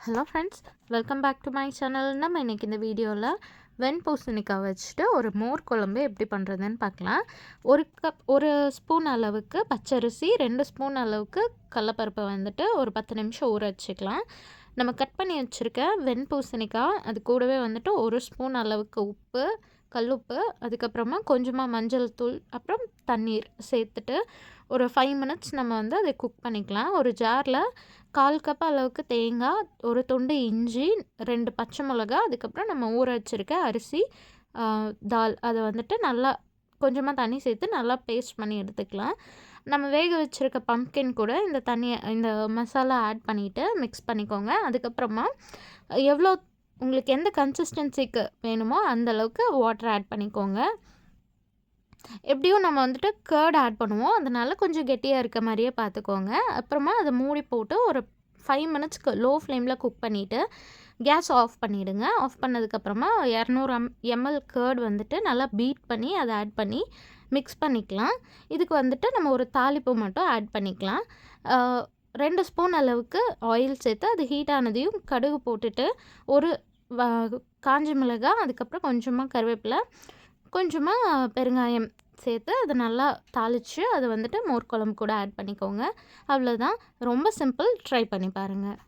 Hello friends, welcome back to my channel. நம்ம இன்றைக்கி இந்த வீடியோவில் வெண்பூசணிக்காய் வச்சுட்டு ஒரு மோர் குழம்பு எப்படி பண்ணுறதுன்னு பார்க்கலாம். ஒரு ஸ்பூன் அளவுக்கு பச்சரிசி, 2 ஸ்பூன் அளவுக்கு கடலப்பருப்பை வந்துட்டு ஒரு 10 நிமிஷம் ஊற வச்சுக்கலாம். நம்ம கட் பண்ணி வச்சுருக்க வெண்பூசணிக்காய், அது கூடவே வந்துட்டு 1 ஸ்பூன் அளவுக்கு உப்பு, கல்லுப்பு, அதுக்கப்புறமா கொஞ்சமாக மஞ்சள் தூள், அப்புறம் தண்ணீர் சேர்த்துட்டு ஒரு 5 மினிட்ஸ் நம்ம வந்து அதை குக் பண்ணிக்கலாம். ஒரு ஜாரில் 1/4 கப் அளவுக்கு தேங்காய், ஒரு துண்டு இஞ்சி, 2 பச்சை மிளகா, அதுக்கப்புறம் நம்ம ஊற வச்சுருக்க அரிசி, தால், அதை வந்துட்டு நல்லா கொஞ்சமாக தண்ணி சேர்த்து நல்லா பேஸ்ட் பண்ணி எடுத்துக்கலாம். நம்ம வேக வச்சுருக்க பம்ப்கின் கூட இந்த மசாலா ஆட் பண்ணிவிட்டு மிக்ஸ் பண்ணிக்கோங்க. அதுக்கப்புறமா எவ்வளோ உங்களுக்கு எந்த கன்சிஸ்டன்சிக்கு வேணுமோ அந்தளவுக்கு வாட்டர் ஆட் பண்ணிக்கோங்க. எப்படியும் நம்ம வந்துட்டு கர்ட் ஆட் பண்ணுவோம், அதனால் கொஞ்சம் கெட்டியாக இருக்க மாதிரியே பார்த்துக்கோங்க. அப்புறமா அதை மூடி போட்டு ஒரு 5 மினிட்ஸ்க்கு லோ ஃப்ளேமில் குக் பண்ணிவிட்டு கேஸ் ஆஃப் பண்ணிவிடுங்க. ஆஃப் பண்ணதுக்கப்புறமா 200 ml கர்ட் வந்துட்டு நல்லா பீட் பண்ணி அதை ஆட் பண்ணி மிக்ஸ் பண்ணிக்கலாம். இதுக்கு வந்துட்டு நம்ம ஒரு தாளிப்பு மட்டும் ஆட் பண்ணிக்கலாம். 2 ஸ்பூன் அளவுக்கு ஆயில் சேர்த்து அது ஹீட் ஆனதையும் கடுகு போட்டுட்டு ஒரு காஞ்ச மிளகாய், அதுக்கப்புறம் கொஞ்சமாக கருவேப்பிலை, கொஞ்சமாக பெருங்காயம் சேர்த்து அதை நல்லா தாளித்து அதை வந்துட்டு மோர் குழம்பு கூட ஆட் பண்ணிக்கோங்க. அவ்வளோதான், ரொம்ப சிம்பிள். ட்ரை பண்ணி பாருங்கள்.